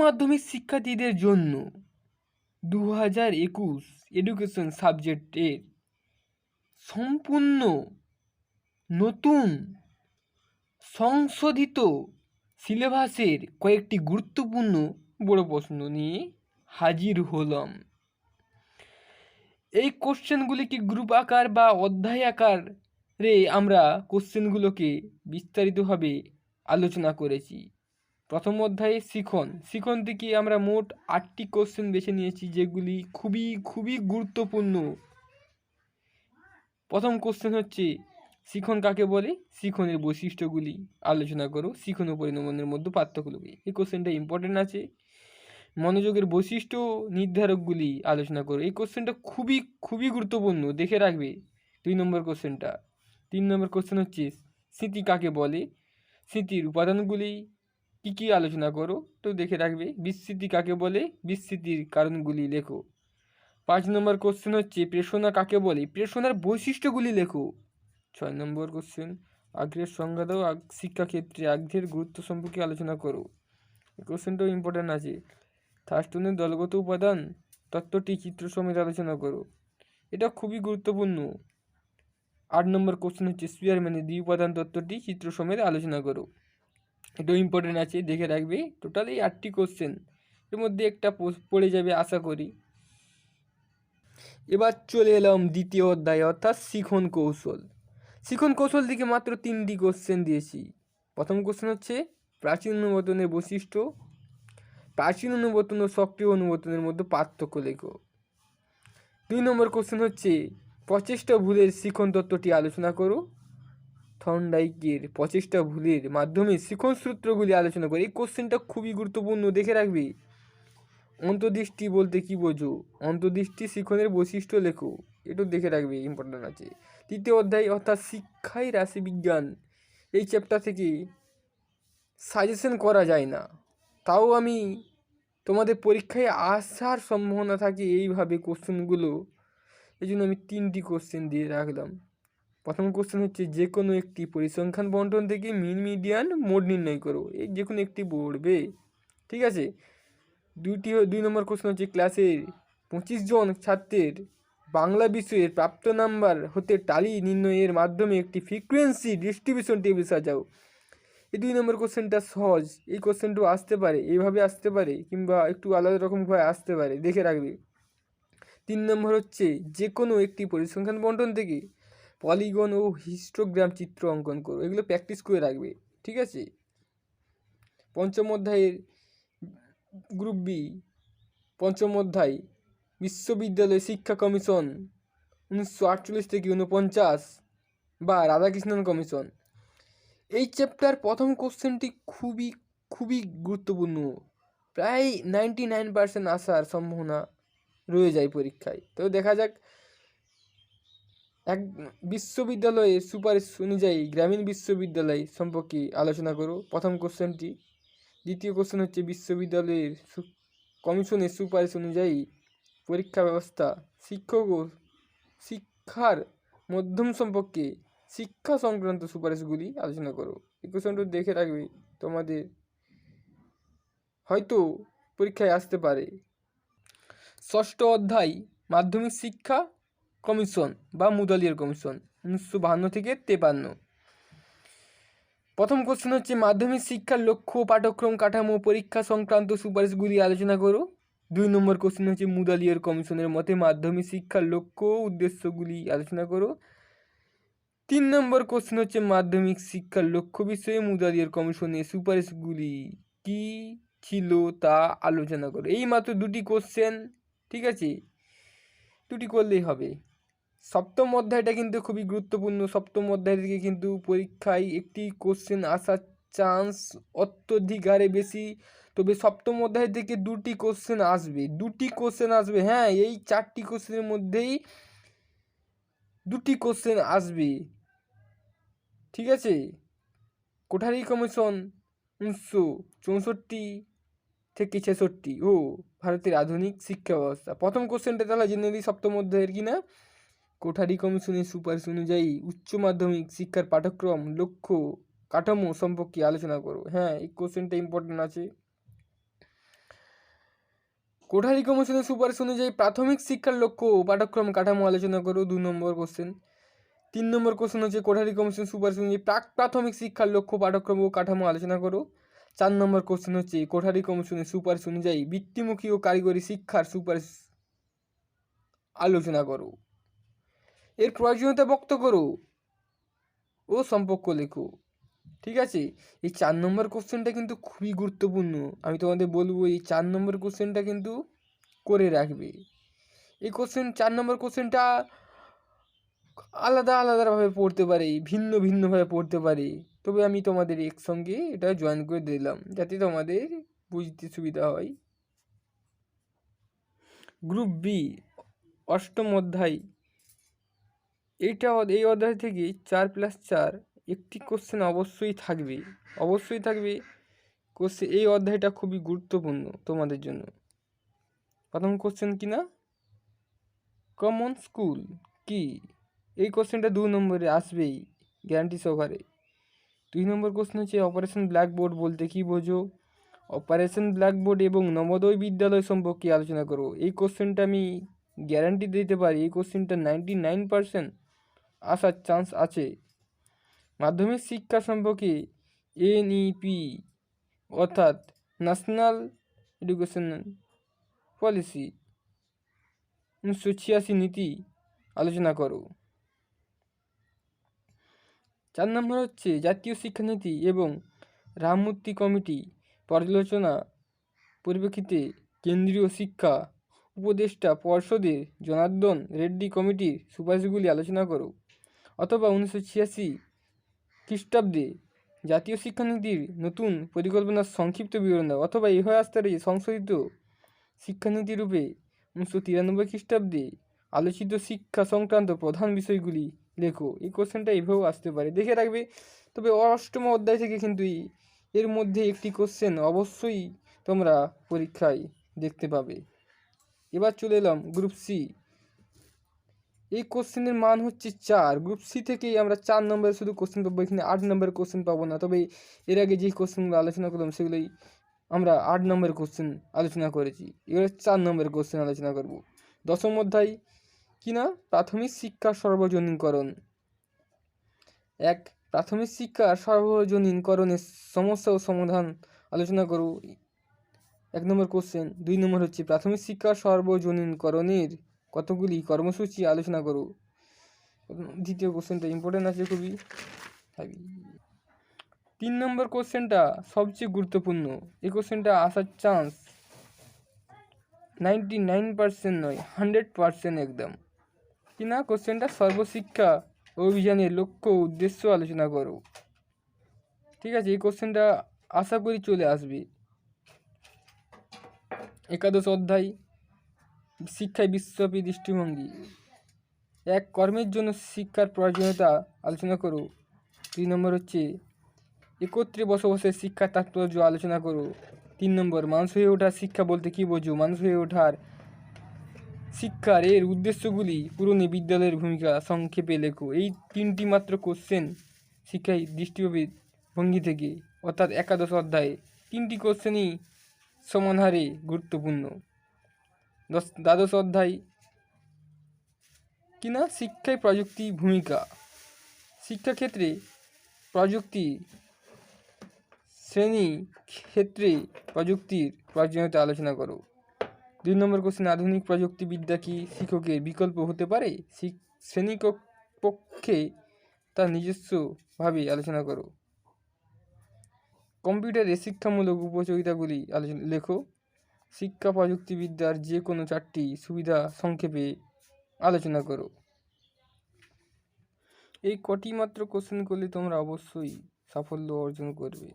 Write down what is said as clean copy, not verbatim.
মাধ্যমিক শিক্ষার্থীদের জন্য 2021 এডুকেশন সাবজেক্টের সম্পূর্ণ নতুন সংশোধিত সিলেবাসের কয়েকটি গুরুত্বপূর্ণ বড় প্রশ্ন নিয়ে হাজির হলাম। এই কোশ্চেনগুলিকে গ্রুপ আকার বা অধ্যায় আকারে আমরা কোশ্চেনগুলোকে বিস্তারিতভাবে আলোচনা করেছি। প্রথম অধ্যায়ে শিখন থেকে আমরা মোট 8টি কোশ্চেন বেছে নিয়েছি, যেগুলি খুবই গুরুত্বপূর্ণ। প্রথম কোশ্চেন হচ্ছে, শিখন কাকে বলে? শিখনের বৈশিষ্ট্যগুলি আলোচনা করো। শিখন ও পরিণমনের মধ্যে পার্থক্য কি? এই কোশ্চেনটা ইম্পর্টেন্ট আছে। মনোযোগের বৈশিষ্ট্য নির্ধারকগুলি আলোচনা করো। এই কোশ্চেনটা খুবই গুরুত্বপূর্ণ, দেখে রাখবে। 2 নম্বর কোশ্চেনটা। 3 নম্বর কোশ্চেন হচ্ছে, স্মৃতি কাকে বলে? স্মৃতির উপাদানগুলি কি আলোচনা করো, তো দেখে রাখবে। বিস্মৃতি কাকে বলে? বিস্মৃতির কারণগুলি লেখো। 5 নম্বর কোশ্চেন হচ্ছে, প্রেষণা কাকে বলে? প্রেষণার বৈশিষ্ট্যগুলি লেখো। 6 নম্বর কোশ্চেন, আগ্রহের সংজ্ঞা দাও। শিক্ষাক্ষেত্রে আগ্রহের গুরুত্ব সম্পর্কে আলোচনা করো। এই কোশ্চেনটাও ইম্পর্টেন্ট আছে। থার্স্টনের দলগত উপাদান তত্ত্বটি চিত্র সমেত আলোচনা করো। এটা খুবই গুরুত্বপূর্ণ। 8 নম্বর কোশ্চেন হচ্ছে, স্পিয়ারম্যানের দ্বি উপাদান তত্ত্বটি চিত্র সমেত আলোচনা করো। এটাও ইম্পর্টেন্ট আছে, দেখে রাখবে। টোটাল এই 8টি কোশ্চেন, এর মধ্যে একটা পড়ে যাবে আশা করি। এবার চলে এলাম দ্বিতীয় অধ্যায়, অর্থাৎ শিখন কৌশল। শিখন কৌশল থেকে মাত্র 3টি কোশ্চেন দিয়েছি। প্রথম কোশ্চেন হচ্ছে, প্রাচীন অনুবর্তনের বৈশিষ্ট্য। প্রাচীন অনুবর্তন ও সক্রিয় অনুবর্তনের মধ্যে পার্থক্য লেখো। 2 নম্বর কোশ্চেন হচ্ছে, প্রচেষ্টা ভুলের শিখন তত্ত্বটি আলোচনা করো। থর্নডাইকের প্রচেষ্টা ভুলের মাধ্যমে শিখন সূত্রগুলি আলোচনা করো। এই কোশ্চেনটা খুবই গুরুত্বপূর্ণ, দেখে রাখবে। অন্তর্দৃষ্টি বলতে কি বোঝো? অন্তর্দৃষ্টি শিখনের বৈশিষ্ট্য লেখো। এটাও দেখে রাখবে, ইম্পর্টেন্ট আছে। 3য় অধ্যায়, অর্থাৎ শিক্ষাই রাশিবিজ্ঞান। এই চ্যাপ্টার থেকে সাজেশন করা যায় না, তাও আমি তোমাদের পরীক্ষায় আসার সম্ভাবনা থাকে এইভাবে কোশ্চেনগুলো, এই জন্য আমি 3টি কোশ্চেন দিয়ে রাখলাম। প্রথম কোশ্চেন হচ্ছে, যে কোনো একটি পরিসংখ্যান বন্টন থেকে মিন মিডিয়ান মোড নির্ণয় করো। এই যে কোনো একটি পড়বে, ঠিক আছে। 2 নম্বর কোশ্চেন হচ্ছে, ক্লাসের 25 জন ছাত্রের বাংলা বিষয়ের প্রাপ্ত নাম্বার হতে টালি নির্ণয়ের মাধ্যমে একটি ফ্রিকোয়েন্সি ডিস্ট্রিবিউশন টেবিল সাজাও। এই 2 নম্বর কোশ্চেনটা সহজ। এই কোশ্চেনটাও আসতে পারে, এইভাবে আসতে পারে, কিংবা একটু আলাদা রকমভাবে আসতে পারে, দেখে রাখবে। 3 নম্বর হচ্ছে, যে কোনো একটি পরিসংখ্যান বন্টন থেকে পলিগন ও হিস্টোগ্রাম চিত্র অঙ্কন করো। এগুলো প্র্যাকটিস করে রাখবে, ঠিক আছে। পঞ্চম অধ্যায়ের গ্রুপ বি, পঞ্চম অধ্যায়, বিশ্ববিদ্যালয় শিক্ষা কমিশন 1948 থেকে 49 বা রাধাকৃষ্ণন কমিশন। এই চ্যাপ্টার প্রথম কোশ্চেনটি খুবই গুরুত্বপূর্ণ। প্রায় 99% আসার সম্ভাবনা রয়ে যায় পরীক্ষায়। তো দেখা যাক। এক বিশ্ববিদ্যালয়ের সুপারিশ অনুযায়ী গ্রামীণ বিশ্ববিদ্যালয় সম্পর্কে আলোচনা করো, প্রথম কোশ্চেনটি। দ্বিতীয় কোশ্চেন হচ্ছে, বিশ্ববিদ্যালয়ের কমিশনের সুপারিশ অনুযায়ী পরীক্ষা ব্যবস্থা, শিক্ষক ও শিক্ষার মাধ্যম সম্পর্কে শিক্ষা সংক্রান্ত সুপারিশগুলি আলোচনা করো। এই কোশ্চেনটা দেখে রাখবে, তোমাদের হয়তো পরীক্ষায় আসতে পারে। ষষ্ঠ অধ্যায়, মাধ্যমিক শিক্ষা কমিশন বা মুদালিয়ার কমিশন 1952 থেকে 53। প্রথম কোশ্চেন হচ্ছে, মাধ্যমিক শিক্ষার লক্ষ্য, পাঠ্যক্রম, কাঠামো, পরীক্ষা সংক্রান্ত সুপারিশগুলি আলোচনা করো। 2 নম্বর কোশ্চেন হচ্ছে, মুদালিয়ার কমিশনের মতে মাধ্যমিক শিক্ষার লক্ষ্য ও উদ্দেশ্যগুলি আলোচনা করো। 3 নম্বর কোশ্চেন হচ্ছে, মাধ্যমিক শিক্ষার লক্ষ্য বিষয়ে মুদালিয়ার কমিশনের সুপারিশগুলি কি ছিল তা আলোচনা করো। এই মাত্র 2টি কোশ্চেন, ঠিক আছে, 2টি করলেই হবে। সপ্তম অধ্যায়টা কিন্তু খুবই গুরুত্বপূর্ণ। সপ্তম অধ্যায় থেকে কিন্তু পরীক্ষায় একটি কোশ্চেন আসার চান্স অত্যধিক হারে বেশি। তবে সপ্তম অধ্যায় থেকে 2টি কোশ্চেন আসবে। হ্যাঁ, এই 4টি কোশ্চেনের মধ্যেই 2টি কোশ্চেন আসবে, ঠিক আছে। কোঠারি কমিশন 1964 থেকে 66 ও ভারতের আধুনিক শিক্ষা ব্যবস্থা। প্রথম কোশ্চেনটা তাহলে জেনারেলি সপ্তম অধ্যায়ের কিনা। কোঠারি কমিশনের সুপারিশ অনুযায়ী উচ্চ মাধ্যমিক শিক্ষার পাঠ্যক্রম, লক্ষ্য, কাঠামো সম্পর্কে আলোচনা করো। হ্যাঁ, এই কোশ্চেনটা ইম্পর্টেন্ট আছে। কোঠারি কমিশনের সুপারিশ অনুযায়ী প্রাথমিক শিক্ষার লক্ষ্য ও পাঠ্যক্রম কাঠামো আলোচনা করো। 2 নম্বর কোশ্চেন। 3 নম্বর কোশ্চেন হচ্ছে কোঠারি কমিশনের সুপারিশ অনুযায়ী প্রাথমিক শিক্ষার লক্ষ্য পাঠ্যক্রম ও কাঠামো আলোচনা করো। 4 নম্বর কোশ্চেন হচ্ছে কোঠারি কমিশনের সুপারিশ অনুযায়ী বৃত্তিমুখী ও কারিগরি শিক্ষার সুপারিশ আলোচনা করো। এর প্রয়োজনীয়তা ব্যক্ত করো ও সম্পর্ক লেখো। ঠিক আছে, এই 4 নম্বর কোশ্চেনটা কিন্তু খুবই গুরুত্বপূর্ণ। আমি তোমাদের বলবো এই 4 নম্বর কোশ্চেনটা কিন্তু করে রাখবে। এই 4 নম্বর কোশ্চেনটা আলাদাভাবে পড়তে পারে, ভিন্নভাবে পড়তে পারে, তবে আমি তোমাদের একসঙ্গে এটা জয়েন করে দিলাম যাতে তোমাদের বুঝতে সুবিধা হয়। গ্রুপ বি 8ম অধ্যায়, এই অধ্যায় থেকে 4+4 একটি কোশ্চেন অবশ্যই থাকবে। কোশ্চেন এই অধ্যায়টা খুবই গুরুত্বপূর্ণ তোমাদের জন্য। প্রথম কোশ্চেন কি না, কমন স্কুল কি? এই কোশ্চেনটা 2 নম্বরে আসবেই গ্যারান্টি সহকারে। 2 নম্বর কোশ্চেন হচ্ছে অপারেশন ব্ল্যাকবোর্ড বলতে কি বোঝো? অপারেশন ব্ল্যাকবোর্ড এবং নবোদয় বিদ্যালয় সম্পর্কে আলোচনা করো। এই কোশ্চেনটা আমি গ্যারান্টি দিতে পারি, এই কোশ্চেনটা 99% আসার চান্স আছে। মাধ্যমিক শিক্ষা সম্পর্কে NEP অর্থাৎ ন্যাশনাল এডুকেশন পলিসি 1986 নীতি আলোচনা করো। 4 নম্বর হচ্ছে জাতীয় শিক্ষানীতি এবং রামমূর্তি কমিটি পর্যালোচনা পরিপ্রেক্ষিতে কেন্দ্রীয় শিক্ষা উপদেষ্টা পর্ষদের জনার্দন রেড্ডি কমিটির সুপারিশগুলি আলোচনা করো। অথবা 1986 খ্রিস্টাব্দে জাতীয় শিক্ষানীতির নতুন পরিকল্পনার সংক্ষিপ্ত বিবরণ দাও। অথবা ইহা আস্তারে সংশোধিত শিক্ষানীতি রূপে 1993 খ্রিস্টাব্দে আলোচিত শিক্ষা সংক্রান্ত প্রধান বিষয়গুলি লেখো। এই কোশ্চেনটা এইভাবেও আসতে পারে, দেখে রাখবে। তবে 8ম অধ্যায় থেকে কিন্তু এর মধ্যে একটি কোশ্চেন অবশ্যই তোমরা পরীক্ষায় দেখতে পাবে। এবার চলে এলাম গ্রুপ সি। এই কোশ্চেনের মান হচ্ছে 4। গ্রুপ সি থেকেই আমরা 4 নম্বরের শুধু কোশ্চেন পাবো, এখানে 8 নম্বরের কোশ্চেন পাবো না। তবে এর আগে যে কোশ্চেনগুলো আলোচনা করলাম সেগুলোই আমরা 8 নম্বরের কোশ্চেন আলোচনা করেছি। এবার 4 নম্বরের কোশ্চেন আলোচনা করব। 10ম অধ্যায় কি না, প্রাথমিক শিক্ষা সর্বজনীনকরণ। প্রাথমিক শিক্ষা সর্বজনীনকরণের সমস্যা ও সমাধান আলোচনা করো। 1 নম্বর কোশ্চেন। 2 নম্বর হচ্ছে প্রাথমিক শিক্ষা সর্বজনীনকরণের কতগুলি কর্মসূচি আলোচনা করো। দ্বিতীয় কোশ্চেনটা ইম্পর্টেন্ট আছে খুবই। 3 নম্বর কোশ্চেনটা সবচেয়ে গুরুত্বপূর্ণ। এই কোশ্চেনটা আসার চান্স 99% নয়, 100% একদম। কি না, কোশ্চেনটা সর্বশিক্ষা অভিযানের লক্ষ্য উদ্দেশ্য আলোচনা করো। ঠিক আছে, এই কোশ্চেনটা আশা করি চলে আসবে। 11 অধ্যায় শিক্ষায় বিশ্বব্যাপী দৃষ্টিভঙ্গি। কর্মের জন্য শিক্ষার প্রয়োজনীয়তা আলোচনা করো। 2 নম্বর হচ্ছে একত্রে বসবাসের শিক্ষার তাৎপর্য আলোচনা করো। 3 নম্বর মানুষ হয়ে ওঠার শিক্ষা বলতে কী বোঝো? মানুষ হয়ে ওঠার শিক্ষার এর উদ্দেশ্যগুলি পূরণে বিদ্যালয়ের ভূমিকা সংক্ষেপে লেখো। এই 3টি মাত্র কোশ্চেন শিক্ষায় দৃষ্টিভঙ্গি থেকে, অর্থাৎ 11 অধ্যায়ে 3টি কোশ্চেনই সমান হারে গুরুত্বপূর্ণ। 12 অধ্যায় কি না, শিক্ষায় প্রযুক্তির ভূমিকা। শিক্ষাক্ষেত্রে প্রযুক্তি শ্রেণী ক্ষেত্রে প্রযুক্তির প্রয়োজনীয়তা আলোচনা করো। 2 নম্বর কোশ্চেন আধুনিক প্রযুক্তিবিদ্যা কি শিক্ষকের বিকল্প হতে পারে? শ্রেণীকক্ষে তার নিজস্বভাবে আলোচনা করো। কম্পিউটারের শিক্ষামূলক উপযোগিতাগুলি লেখো। শিক্ষা প্রযুক্তিবিদ্যার যে কোনো 4টি সুবিধা সংক্ষেপে আলোচনা করো। এই কটি মাত্র কোশ্চেন করলে তোমরা অবশ্যই সাফল্য অর্জন করবে।